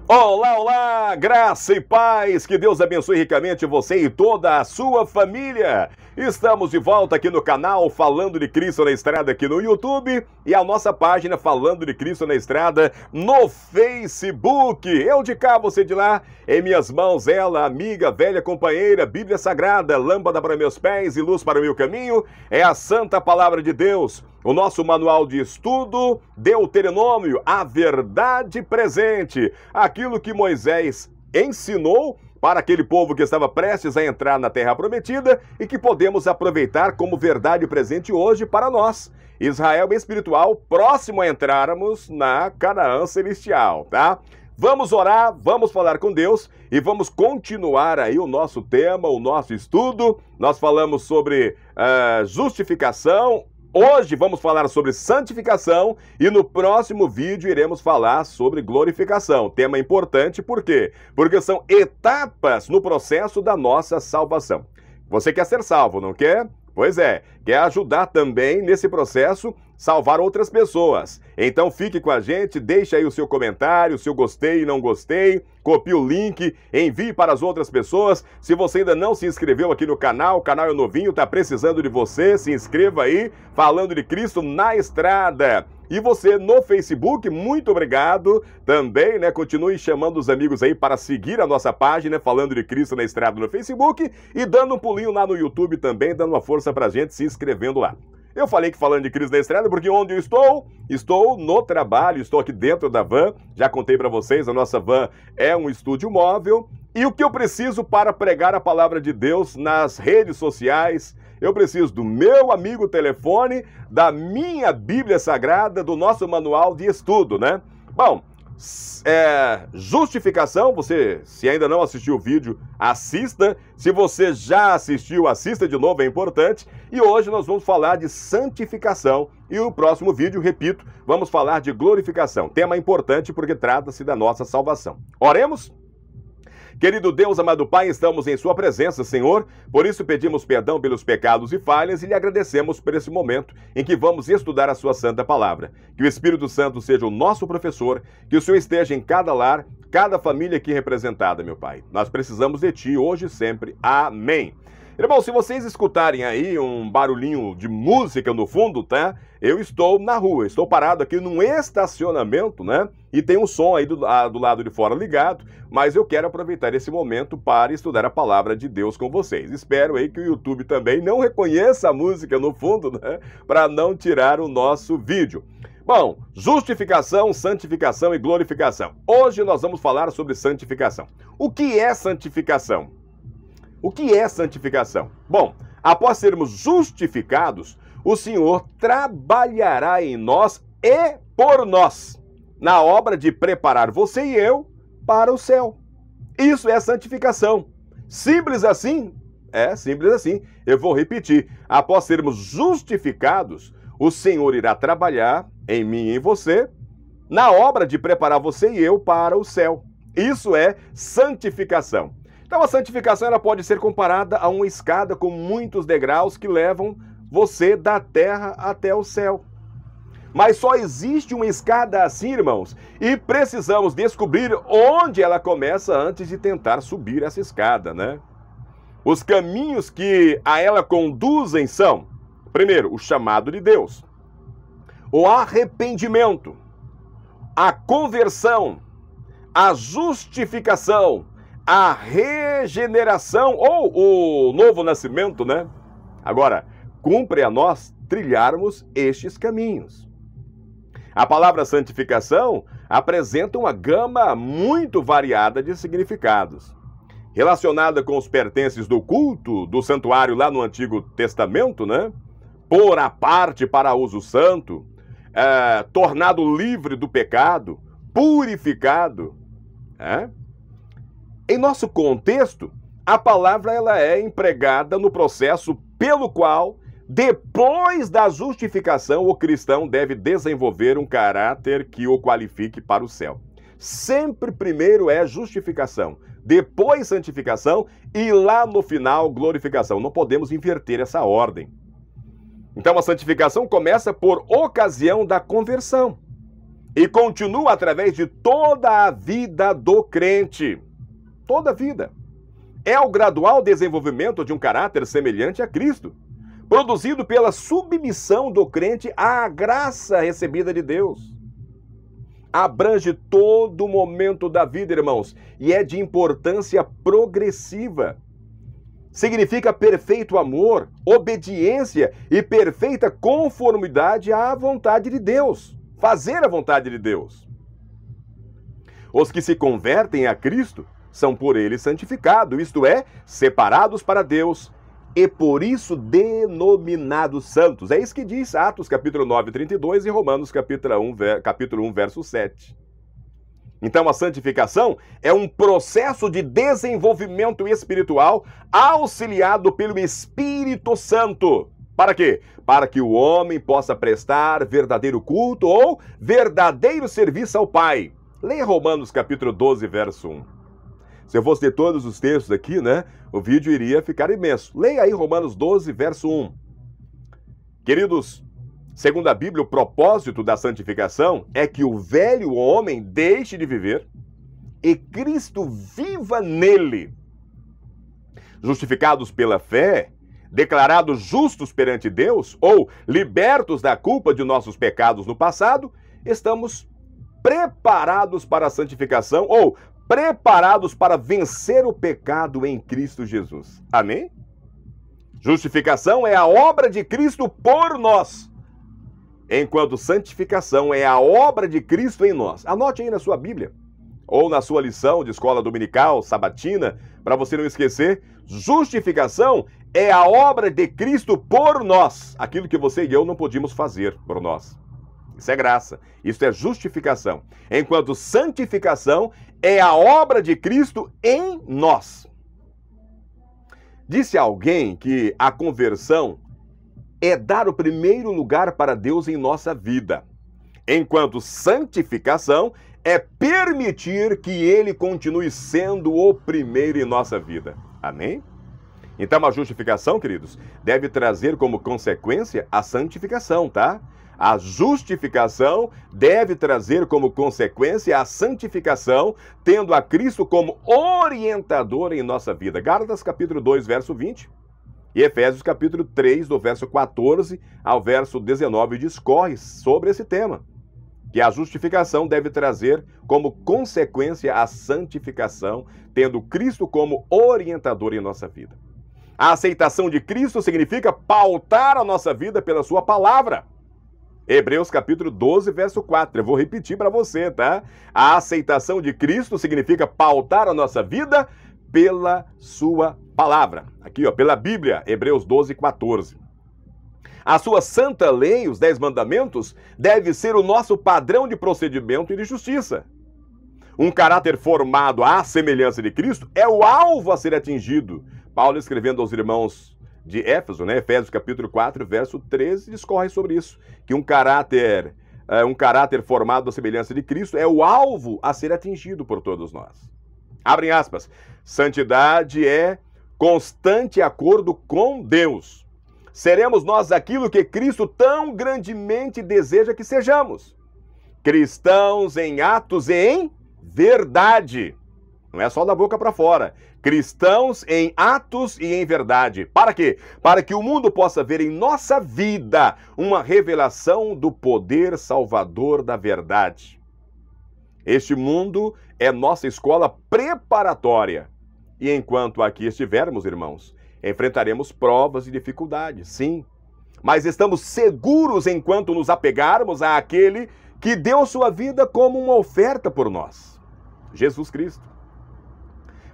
Olá, olá, graça e paz, que Deus abençoe ricamente você e toda a sua família. Estamos de volta aqui no canal Falando de Cristo na Estrada aqui no YouTube e a nossa página Falando de Cristo na Estrada no Facebook. Eu de cá, você de lá, em minhas mãos ela, amiga, velha companheira, Bíblia Sagrada, lâmpada para meus pés e luz para o meu caminho, é a Santa Palavra de Deus. O nosso manual de estudo, Deuteronômio, a verdade presente, aquilo que Moisés ensinou para aquele povo que estava prestes a entrar na Terra Prometida e que podemos aproveitar como verdade presente hoje para nós, Israel espiritual, próximo a entrarmos na Canaã Celestial, tá? Vamos orar, vamos falar com Deus e vamos continuar aí o nosso tema, o nosso estudo. Nós falamos sobre justificação. Hoje vamos falar sobre santificação e no próximo vídeo iremos falar sobre glorificação. Tema importante, por quê? Porque são etapas no processo da nossa salvação. Você quer ser salvo, não quer? Pois é, quer ajudar também nesse processo, salvar outras pessoas. Então fique com a gente, deixe aí o seu comentário, o seu gostei e não gostei, copie o link, envie para as outras pessoas. Se você ainda não se inscreveu aqui no canal, o canal é novinho, está precisando de você, se inscreva aí, Falando de Cristo na Estrada. E você no Facebook, muito obrigado também, né? Continue chamando os amigos aí para seguir a nossa página Falando de Cristo na Estrada no Facebook e dando um pulinho lá no YouTube também, dando uma força pra gente, se inscrevendo lá. Eu falei que Falando de Cristo na Estrada porque onde eu estou? Estou no trabalho, estou aqui dentro da van, já contei para vocês, a nossa van é um estúdio móvel. E o que eu preciso para pregar a palavra de Deus nas redes sociais? Eu preciso do meu amigo telefone, da minha Bíblia Sagrada, do nosso manual de estudo, né? Bom, justificação, você, se ainda não assistiu o vídeo, assista. Se você já assistiu, assista de novo, é importante. E hoje nós vamos falar de santificação. E no próximo vídeo, repito, vamos falar de glorificação. Tema importante porque trata-se da nossa salvação. Oremos? Querido Deus, amado Pai, estamos em sua presença, Senhor. Por isso pedimos perdão pelos pecados e falhas e lhe agradecemos por esse momento em que vamos estudar a sua santa palavra. Que o Espírito Santo seja o nosso professor, que o Senhor esteja em cada lar, cada família aqui representada, meu Pai. Nós precisamos de Ti hoje e sempre. Amém. Irmão, se vocês escutarem aí um barulhinho de música no fundo, tá? Eu estou na rua, estou parado aqui num estacionamento, né? E tem um som aí do lado de fora ligado, mas eu quero aproveitar esse momento para estudar a palavra de Deus com vocês. Espero aí que o YouTube também não reconheça a música no fundo, né? Para não tirar o nosso vídeo. Bom, justificação, santificação e glorificação. Hoje nós vamos falar sobre santificação. O que é santificação? O que é santificação? Bom, após sermos justificados, o Senhor trabalhará em nós e por nós, na obra de preparar você e eu para o céu. Isso é santificação. Simples assim? É simples assim. Eu vou repetir. Após sermos justificados, o Senhor irá trabalhar em mim e em você, na obra de preparar você e eu para o céu. Isso é santificação. Então a santificação ela pode ser comparada a uma escada com muitos degraus que levam você da terra até o céu. Mas só existe uma escada assim, irmãos, e precisamos descobrir onde ela começa antes de tentar subir essa escada, né? Os caminhos que a ela conduzem são, primeiro, o chamado de Deus, o arrependimento, a conversão, a justificação, a regeneração ou o novo nascimento, né? Agora, cumpre a nós trilharmos estes caminhos. A palavra santificação apresenta uma gama muito variada de significados. Relacionada com os pertences do culto do santuário lá no Antigo Testamento, né? Pôr à parte para uso santo, tornado livre do pecado, purificado, né? Em nosso contexto, a palavra ela é empregada no processo pelo qual, depois da justificação, o cristão deve desenvolver um caráter que o qualifique para o céu. Sempre primeiro é justificação, depois santificação e lá no final glorificação. Não podemos inverter essa ordem. Então a santificação começa por ocasião da conversão. e continua através de toda a vida do crente. Toda a vida. É o gradual desenvolvimento de um caráter semelhante a Cristo, produzido pela submissão do crente à graça recebida de Deus. Abrange todo momento da vida, irmãos, e é de importância progressiva. Significa perfeito amor, obediência e perfeita conformidade à vontade de Deus. Fazer a vontade de Deus. Os que se convertem a Cristo são por ele santificados, isto é, separados para Deus, e por isso denominados santos. É isso que diz Atos capítulo 9, 32 e Romanos capítulo 1, verso 7. Então a santificação é um processo de desenvolvimento espiritual auxiliado pelo Espírito Santo. Para quê? Para que o homem possa prestar verdadeiro culto ou verdadeiro serviço ao Pai. Leia Romanos capítulo 12, verso 1. Se eu fosse ler todos os textos aqui, né, o vídeo iria ficar imenso. Leia aí Romanos 12, verso 1. Queridos, segundo a Bíblia, o propósito da santificação é que o velho homem deixe de viver e Cristo viva nele. Justificados pela fé, declarados justos perante Deus ou libertos da culpa de nossos pecados no passado, estamos preparados para a santificação ou preparados para vencer o pecado em Cristo Jesus. Amém? Justificação é a obra de Cristo por nós, enquanto santificação é a obra de Cristo em nós. Anote aí na sua Bíblia, ou na sua lição de escola dominical, sabatina, para você não esquecer. Justificação é a obra de Cristo por nós, aquilo que você e eu não podíamos fazer por nós. Isso é graça, isso é justificação. Enquanto santificação é a obra de Cristo em nós. Disse alguém que a conversão é dar o primeiro lugar para Deus em nossa vida, enquanto santificação é permitir que Ele continue sendo o primeiro em nossa vida. Amém? Então a justificação, queridos, deve trazer como consequência a santificação, tá? A justificação deve trazer como consequência a santificação, tendo a Cristo como orientador em nossa vida. Gálatas capítulo 2, verso 20 e Efésios capítulo 3, do verso 14 ao verso 19, discorre sobre esse tema, que a justificação deve trazer como consequência a santificação, tendo Cristo como orientador em nossa vida. A aceitação de Cristo significa pautar a nossa vida pela sua palavra. Hebreus capítulo 12, verso 4. Eu vou repetir para você, tá? A aceitação de Cristo significa pautar a nossa vida pela sua palavra. Aqui, ó, pela Bíblia, Hebreus 12, 14. A sua santa lei, os 10 mandamentos, deve ser o nosso padrão de procedimento e de justiça. Um caráter formado à semelhança de Cristo é o alvo a ser atingido. Paulo, escrevendo aos irmãos de Éfeso, né, Efésios capítulo 4, verso 13, discorre sobre isso, que um caráter formado à semelhança de Cristo é o alvo a ser atingido por todos nós. Abrem aspas. Santidade é constante acordo com Deus. Seremos nós aquilo que Cristo tão grandemente deseja que sejamos. Cristãos em atos e em verdade. Não é só da boca para fora. Cristãos em atos e em verdade. Para quê? Para que o mundo possa ver em nossa vida uma revelação do poder salvador da verdade. Este mundo é nossa escola preparatória. E enquanto aqui estivermos, irmãos, enfrentaremos provas e dificuldades, sim. Mas estamos seguros enquanto nos apegarmos àquele que deu sua vida como uma oferta por nós. Jesus Cristo.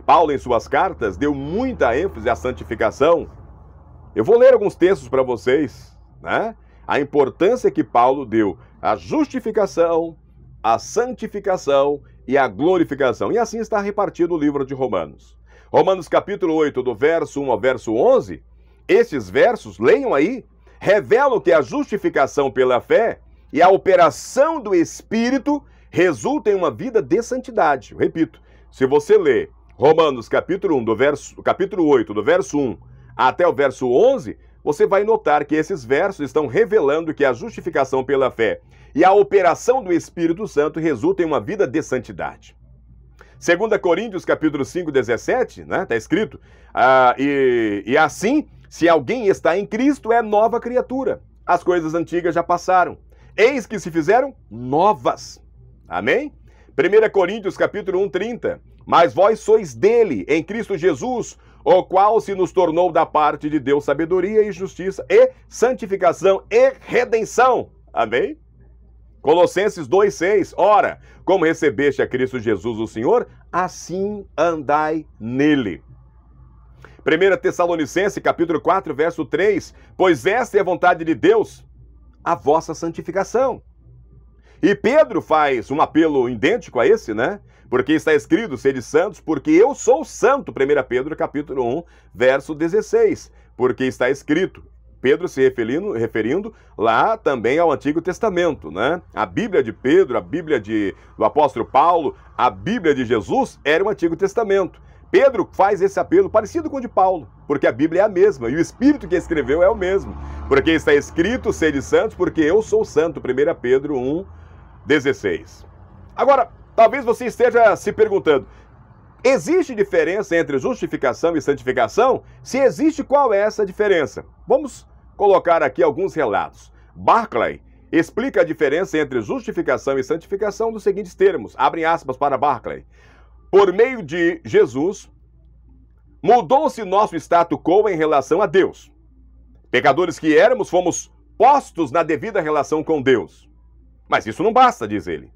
Paulo, em suas cartas, deu muita ênfase à santificação. Eu vou ler alguns textos para vocês, né? A importância que Paulo deu à justificação, à santificação e à glorificação. E assim está repartido o livro de Romanos. Romanos capítulo 8, do verso 1 ao verso 11, esses versos, leiam aí, revelam que a justificação pela fé e a operação do Espírito resultam em uma vida de santidade. Eu repito, se você ler Romanos capítulo 8, do verso 1 até o verso 11, você vai notar que esses versos estão revelando que a justificação pela fé e a operação do Espírito Santo resultam em uma vida de santidade. 2 Coríntios, capítulo 5, 17, né, está escrito, e assim, se alguém está em Cristo, é nova criatura. As coisas antigas já passaram. Eis que se fizeram novas. Amém? 1 Coríntios, capítulo 1, 30. Mas vós sois dele, em Cristo Jesus, o qual se nos tornou da parte de Deus sabedoria e justiça e santificação e redenção. Amém? Colossenses 2,6. Ora, como recebeste a Cristo Jesus o Senhor, assim andai nele. 1 Tessalonicenses, capítulo 4, verso 3. Pois esta é a vontade de Deus, a vossa santificação. E Pedro faz um apelo idêntico a esse, né? Porque está escrito, sede santos, porque eu sou santo. 1 Pedro, capítulo 1, verso 16. Porque está escrito, Pedro se referindo lá também ao Antigo Testamento, né? A Bíblia de Pedro, a Bíblia do apóstolo Paulo, a Bíblia de Jesus era o Antigo Testamento. Pedro faz esse apelo parecido com o de Paulo, porque a Bíblia é a mesma e o Espírito que escreveu é o mesmo. Porque está escrito, sede santos, porque eu sou santo. 1 Pedro 1, 16. Agora, talvez você esteja se perguntando, existe diferença entre justificação e santificação? Se existe, qual é essa diferença? Vamos colocar aqui alguns relatos. Barclay explica a diferença entre justificação e santificação nos seguintes termos. Abrem aspas para Barclay. Por meio de Jesus, mudou-se nosso status quo em relação a Deus. Pecadores que éramos, fomos postos na devida relação com Deus. Mas isso não basta, diz ele.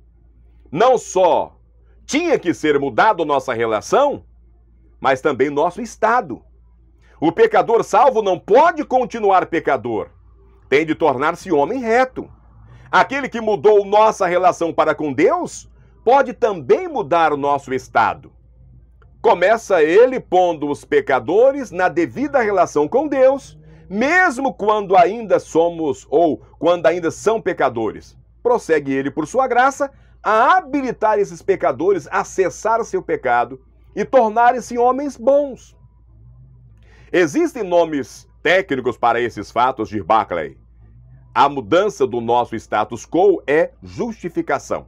Não só tinha que ser mudado nossa relação, mas também nosso estado. O pecador salvo não pode continuar pecador. Tem de tornar-se homem reto. Aquele que mudou nossa relação para com Deus, pode também mudar o nosso estado. Começa ele pondo os pecadores na devida relação com Deus, mesmo quando ainda somos ou quando ainda são pecadores. Prossegue ele, por sua graça, a habilitar esses pecadores a cessar seu pecado e tornarem-se homens bons. Existem nomes técnicos para esses fatos, de Barclay. A mudança do nosso status quo é justificação.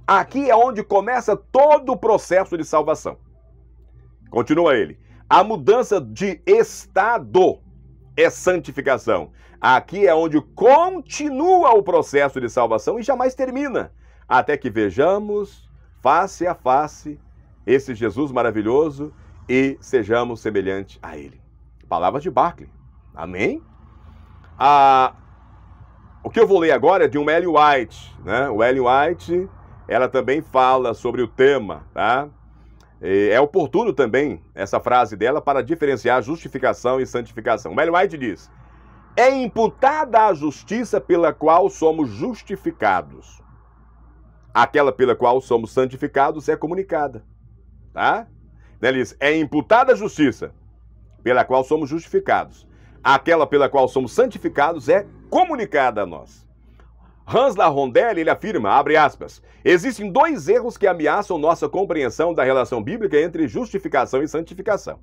Aqui é onde começa todo o processo de salvação. Continua ele. A mudança de estado é santificação. Aqui é onde continua o processo de salvação e jamais termina, até que vejamos face a face esse Jesus maravilhoso e sejamos semelhantes a ele. Palavras de Barclay. Amém? O que eu vou ler agora é de um Ellen White, né? O Ellen White, ela também fala sobre o tema, tá? É oportuno também essa frase dela para diferenciar justificação e santificação. O Ellen White diz: é imputada a justiça pela qual somos justificados. Aquela pela qual somos santificados é comunicada. Tá? Ele diz, é imputada a justiça pela qual somos justificados. Aquela pela qual somos santificados é comunicada a nós. Hans Rondelli, ele afirma, abre aspas, existem dois erros que ameaçam nossa compreensão da relação bíblica entre justificação e santificação.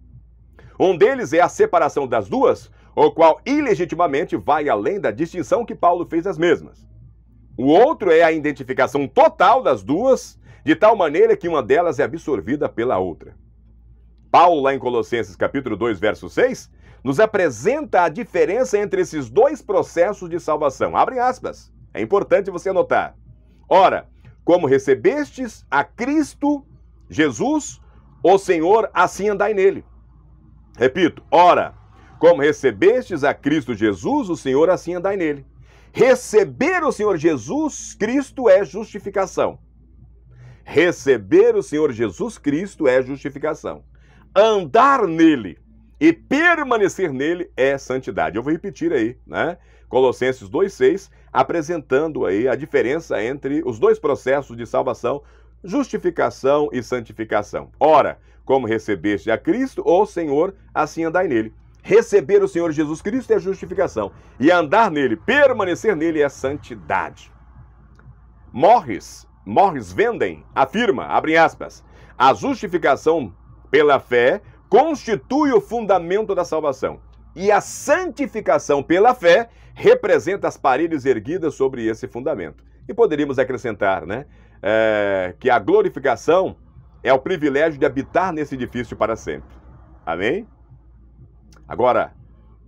Um deles é a separação das duas, o qual ilegitimamente vai além da distinção que Paulo fez das mesmas. O outro é a identificação total das duas, de tal maneira que uma delas é absorvida pela outra. Paulo, lá em Colossenses capítulo 2, verso 6, nos apresenta a diferença entre esses dois processos de salvação. Abre aspas. É importante você anotar. Ora, como recebestes a Cristo Jesus, o Senhor, assim andai nele. Repito, ora, como recebestes a Cristo Jesus, o Senhor, assim andai nele. Receber o Senhor Jesus Cristo é justificação. Receber o Senhor Jesus Cristo é justificação. Andar nele e permanecer nele é santidade. Eu vou repetir aí, né? Colossenses 2,6, apresentando aí a diferença entre os dois processos de salvação, justificação e santificação. Ora, como recebeste a Cristo, o Senhor, assim andai nele. Receber o Senhor Jesus Cristo é justificação. E andar nele, permanecer nele é santidade. Morris Venden afirma, abre aspas, a justificação pela fé constitui o fundamento da salvação. E a santificação pela fé representa as paredes erguidas sobre esse fundamento. E poderíamos acrescentar, né, que a glorificação é o privilégio de habitar nesse edifício para sempre. Amém? Agora,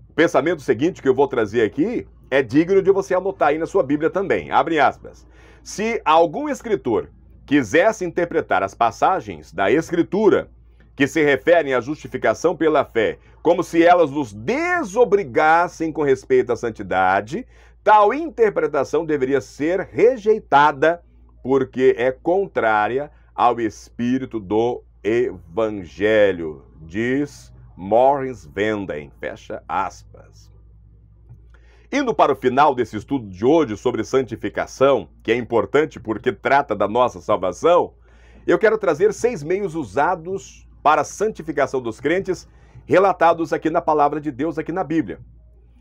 o pensamento seguinte que eu vou trazer aqui é digno de você anotar aí na sua Bíblia também. Abre aspas. Se algum escritor quisesse interpretar as passagens da Escritura que se referem à justificação pela fé como se elas nos desobrigassem com respeito à santidade, tal interpretação deveria ser rejeitada porque é contrária ao espírito do Evangelho, diz Morris Venden, fecha aspas. Indo para o final desse estudo de hoje sobre santificação, que é importante porque trata da nossa salvação, eu quero trazer 6 meios usados para a santificação dos crentes, relatados aqui na palavra de Deus, aqui na Bíblia.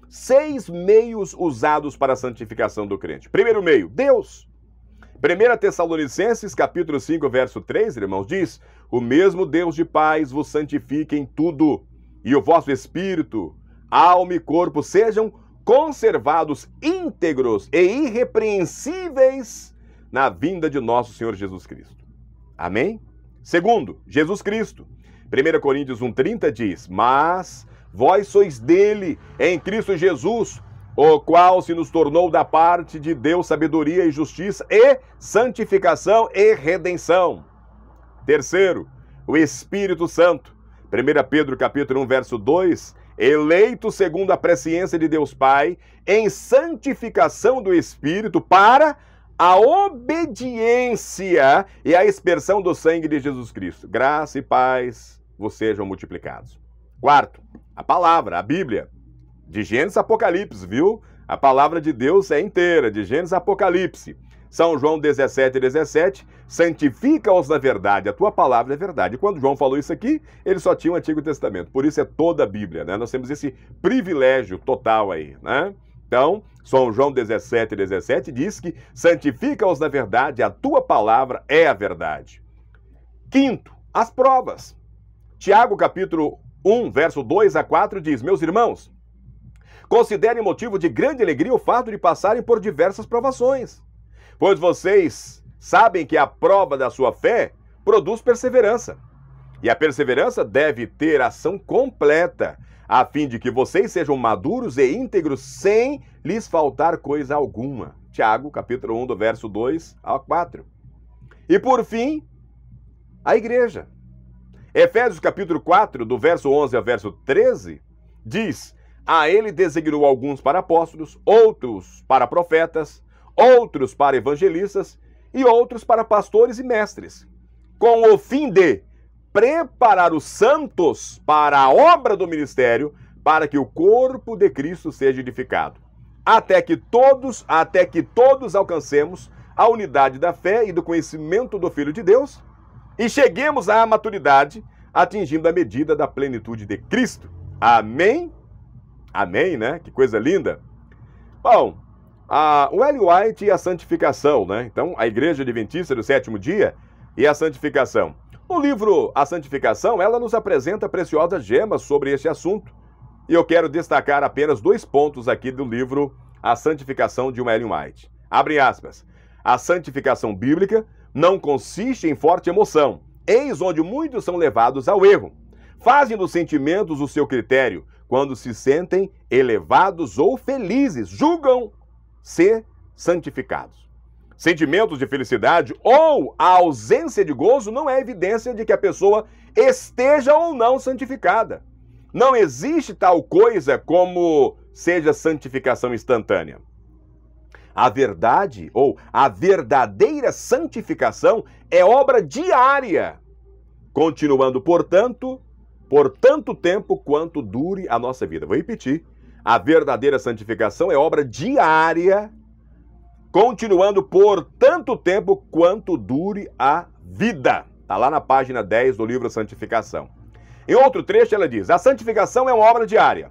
6 meios usados para a santificação do crente. Primeiro meio, Deus. 1 Tessalonicenses, capítulo 5, verso 3, irmãos, diz: o mesmo Deus de paz vos santifique em tudo, e o vosso espírito, alma e corpo sejam conservados íntegros e irrepreensíveis na vinda de nosso Senhor Jesus Cristo. Amém? Segundo, Jesus Cristo. 1 Coríntios 1,30 diz: mas vós sois dele, em Cristo Jesus, o qual se nos tornou da parte de Deus sabedoria e justiça e santificação e redenção. Terceiro, o Espírito Santo. 1 Pedro capítulo 1, verso 2, eleito segundo a presciência de Deus Pai, em santificação do Espírito para a obediência e a expersão do sangue de Jesus Cristo. Graça e paz vos sejam multiplicados. Quarto, a palavra, a Bíblia. De Gênesis a Apocalipse, viu? A palavra de Deus é inteira, de Gênesis a Apocalipse. São João 17:17, santifica-os na verdade, a tua palavra é verdade. E quando João falou isso aqui, ele só tinha o Antigo Testamento. Por isso é toda a Bíblia, né? Nós temos esse privilégio total aí, né? Então, São João 17:17 diz que santifica-os na verdade, a tua palavra é a verdade. Quinto, as provas. Tiago capítulo 1, verso 2 a 4 diz: meus irmãos, considerem motivo de grande alegria o fato de passarem por diversas provações, pois vocês sabem que a prova da sua fé produz perseverança. E a perseverança deve ter ação completa, a fim de que vocês sejam maduros e íntegros sem lhes faltar coisa alguma. Tiago, capítulo 1, do verso 2 a 4. E por fim, a igreja. Efésios capítulo 4, do verso 11 ao verso 13, diz: a ele designou alguns para apóstolos, outros para profetas, outros para evangelistas e outros para pastores e mestres, com o fim de preparar os santos para a obra do ministério, para que o corpo de Cristo seja edificado, até que todos alcancemos a unidade da fé e do conhecimento do Filho de Deus e cheguemos à maturidade, atingindo a medida da plenitude de Cristo. Amém? Amém, né? Que coisa linda. Bom, o Ellen White e a santificação, né? Então, a Igreja Adventista do Sétimo Dia e a santificação. No livro A Santificação, ela nos apresenta preciosas gemas sobre este assunto. E eu quero destacar apenas 2 pontos aqui do livro A Santificação de Ellen White. Abre aspas. A santificação bíblica não consiste em forte emoção. Eis onde muitos são levados ao erro. Fazem dos sentimentos o seu critério. Quando se sentem elevados ou felizes, julgam ser santificados. Sentimentos de felicidade ou a ausência de gozo não é evidência de que a pessoa esteja ou não santificada. Não existe tal coisa como seja santificação instantânea. A verdade ou a verdadeira santificação é obra diária, continuando, portanto, por tanto tempo quanto dure a nossa vida. Vou repetir. A verdadeira santificação é obra diária, continuando por tanto tempo quanto dure a vida. Está lá na página 10 do livro Santificação. Em outro trecho ela diz: a santificação é uma obra diária.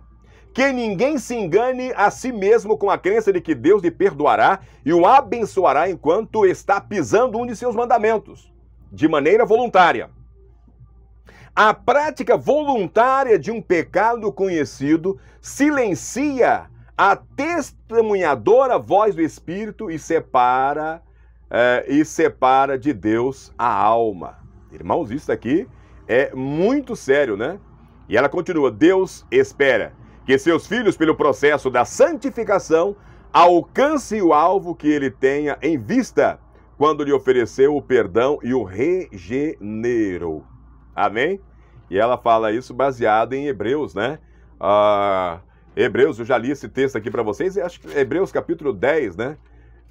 Que ninguém se engane a si mesmo com a crença de que Deus lhe perdoará e o abençoará enquanto está pisando um de seus mandamentos, de maneira voluntária. A prática voluntária de um pecado conhecido silencia a testemunhadora voz do Espírito e separa de Deus a alma. Irmãos, isso aqui é muito sério, né? E ela continua: Deus espera que seus filhos, pelo processo da santificação, alcancem o alvo que ele tenha em vista quando lhe ofereceu o perdão e o regenerou. Amém? E ela fala isso baseado em Hebreus, né? Hebreus, eu já li esse texto aqui para vocês, acho que Hebreus capítulo 10, né?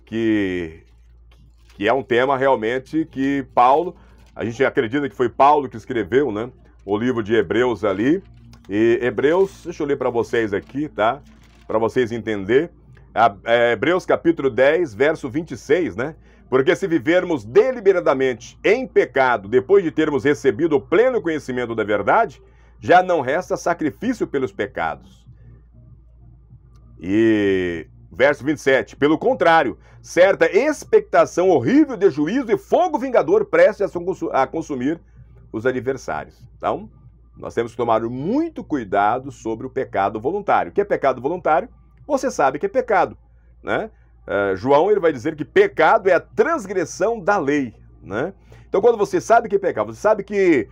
Que é um tema realmente que Paulo, a gente acredita que foi Paulo que escreveu, né? O livro de Hebreus ali. E Hebreus, deixa eu ler para vocês aqui, tá? Para vocês entenderem. Hebreus capítulo 10, verso 26, né? Porque se vivermos deliberadamente em pecado, depois de termos recebido o pleno conhecimento da verdade, já não resta sacrifício pelos pecados. E verso 27, pelo contrário, certa expectação horrível de juízo e fogo vingador prestes a consumir os adversários. Então, nós temos que tomar muito cuidado sobre o pecado voluntário. O que é pecado voluntário? Você sabe que é pecado, né? João ele vai dizer que pecado é a transgressão da lei, né? Então, quando você sabe que é pecado, você sabe que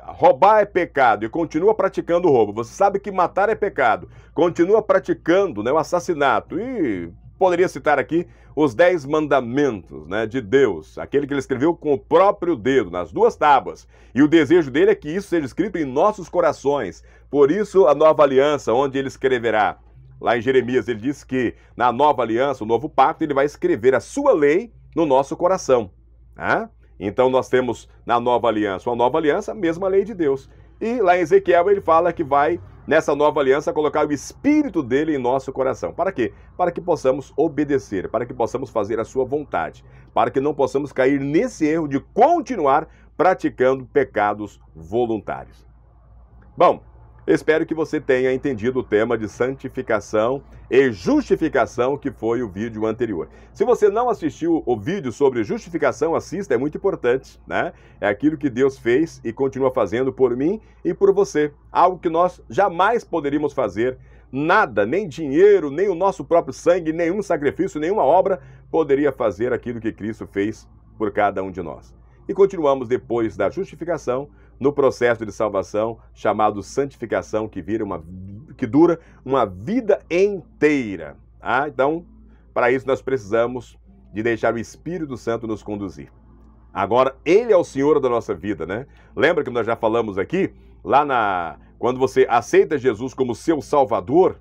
roubar é pecado e continua praticando o roubo, você sabe que matar é pecado, continua praticando, né, o assassinato, e poderia citar aqui os 10 mandamentos, né, de Deus, aquele que ele escreveu com o próprio dedo, nas 2 tábuas, e o desejo dele é que isso seja escrito em nossos corações. Por isso a nova aliança, onde ele escreverá. Lá em Jeremias ele diz que na nova aliança, o novo pacto, ele vai escrever a sua lei no nosso coração. Tá? Então nós temos na nova aliança, uma nova aliança, a mesma lei de Deus. E lá em Ezequiel ele fala que vai, nessa nova aliança, colocar o Espírito dele em nosso coração. Para quê? Para que possamos obedecer, para que possamos fazer a sua vontade, para que não possamos cair nesse erro de continuar praticando pecados voluntários. Bom, espero que você tenha entendido o tema de santificação e justificação, que foi o vídeo anterior. Se você não assistiu o vídeo sobre justificação, assista, é muito importante, né? É aquilo que Deus fez e continua fazendo por mim e por você. Algo que nós jamais poderíamos fazer. Nada, nem dinheiro, nem o nosso próprio sangue, nenhum sacrifício, nenhuma obra poderia fazer aquilo que Cristo fez por cada um de nós. E continuamos depois da justificação, no processo de salvação chamado santificação, que dura uma vida inteira. Tá? Então, para isso nós precisamos de deixar o Espírito Santo nos conduzir. Agora, Ele é o Senhor da nossa vida, né? Lembra que nós já falamos aqui, quando você aceita Jesus como seu Salvador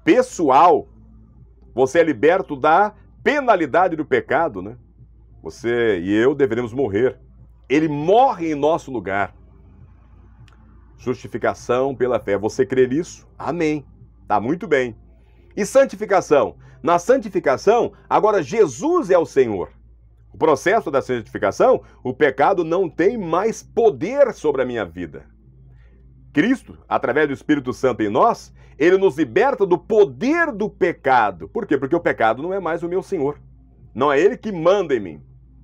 pessoal, você é liberto da penalidade do pecado, né? Você e eu deveremos morrer. Ele morre em nosso lugar. Justificação pela fé. Você crê nisso? Amém. Tá muito bem. E santificação? Na santificação, agora Jesus é o Senhor. O processo da santificação, o pecado não tem mais poder sobre a minha vida. Cristo, através do Espírito Santo em nós, ele nos liberta do poder do pecado. Por quê? Porque o pecado não é mais o meu Senhor. Não é ele que manda em mim.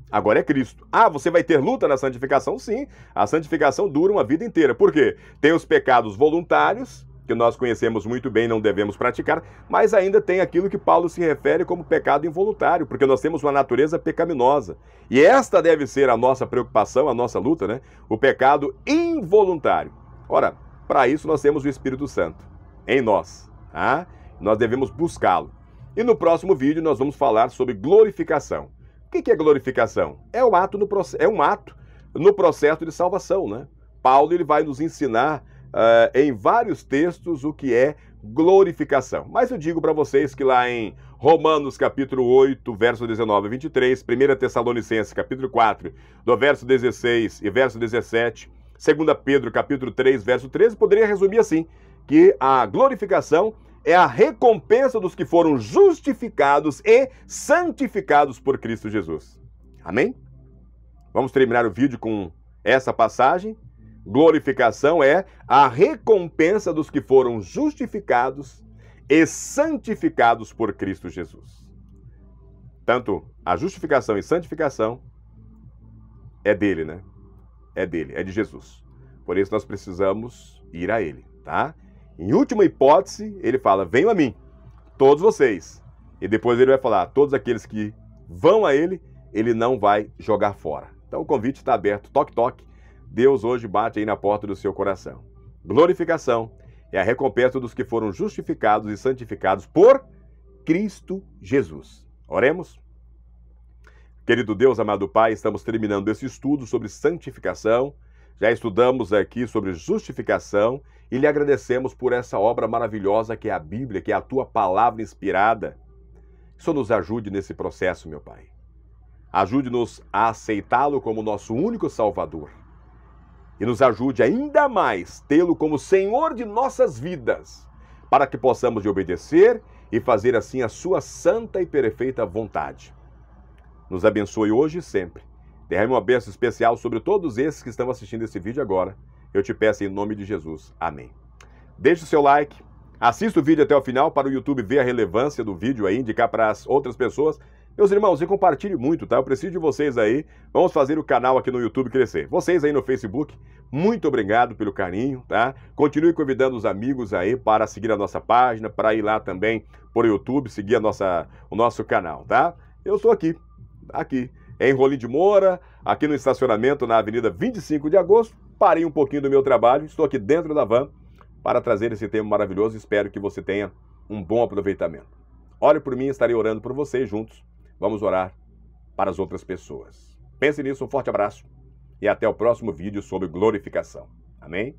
Agora é Cristo. Ah, você vai ter luta na santificação? Sim. A santificação dura uma vida inteira. Por quê? Tem os pecados voluntários, que nós conhecemos muito bem, não devemos praticar, mas ainda tem aquilo que Paulo se refere como pecado involuntário, porque nós temos uma natureza pecaminosa. E esta deve ser a nossa preocupação, a nossa luta, né? O pecado involuntário. Ora, para isso nós temos o Espírito Santo em nós. Tá? Nós devemos buscá-lo. E no próximo vídeo nós vamos falar sobre glorificação. O que é glorificação? É um ato no processo de salvação, né? Paulo ele vai nos ensinar em vários textos o que é glorificação. Mas eu digo para vocês que lá em Romanos capítulo 8, verso 19 a 23, 1 Tessalonicenses capítulo 4, do verso 16 e verso 17, 2 Pedro capítulo 3, verso 13, poderia resumir assim, que a glorificação é a recompensa dos que foram justificados e santificados por Cristo Jesus. Amém? Vamos terminar o vídeo com essa passagem. Glorificação é a recompensa dos que foram justificados e santificados por Cristo Jesus. Tanto a justificação e santificação é dele, né? É dele, é de Jesus. Por isso nós precisamos ir a ele, tá? Em última hipótese, ele fala, venham a mim, todos vocês. E depois ele vai falar, todos aqueles que vão a ele, ele não vai jogar fora. Então o convite está aberto, toque, toque. Deus hoje bate aí na porta do seu coração. Glorificação é a recompensa dos que foram justificados e santificados por Cristo Jesus. Oremos. Querido Deus, amado Pai, estamos terminando esse estudo sobre santificação. Já estudamos aqui sobre justificação e lhe agradecemos por essa obra maravilhosa que é a Bíblia, que é a tua palavra inspirada. Que o Senhor nos ajude nesse processo, meu Pai. Ajude-nos a aceitá-lo como nosso único Salvador. E nos ajude ainda mais tê-lo como Senhor de nossas vidas, para que possamos lhe obedecer e fazer assim a sua santa e perfeita vontade. Nos abençoe hoje e sempre. Derrame uma bênção especial sobre todos esses que estão assistindo esse vídeo agora. Eu te peço em nome de Jesus. Amém. Deixe o seu like, assista o vídeo até o final para o YouTube ver a relevância do vídeo aí, indicar para as outras pessoas. Meus irmãos, e compartilhe muito, tá? Eu preciso de vocês aí. Vamos fazer o canal aqui no YouTube crescer. Vocês aí no Facebook, muito obrigado pelo carinho, tá? Continue convidando os amigos aí para seguir a nossa página, para ir lá também por YouTube, seguir o nosso canal, tá? Eu estou aqui em Rolim de Moura, aqui no estacionamento na Avenida 25 de Agosto. Parei um pouquinho do meu trabalho, estou aqui dentro da van para trazer esse tema maravilhoso. Espero que você tenha um bom aproveitamento. Ore por mim, estarei orando por vocês juntos. Vamos orar para as outras pessoas. Pense nisso, um forte abraço e até o próximo vídeo sobre glorificação. Amém?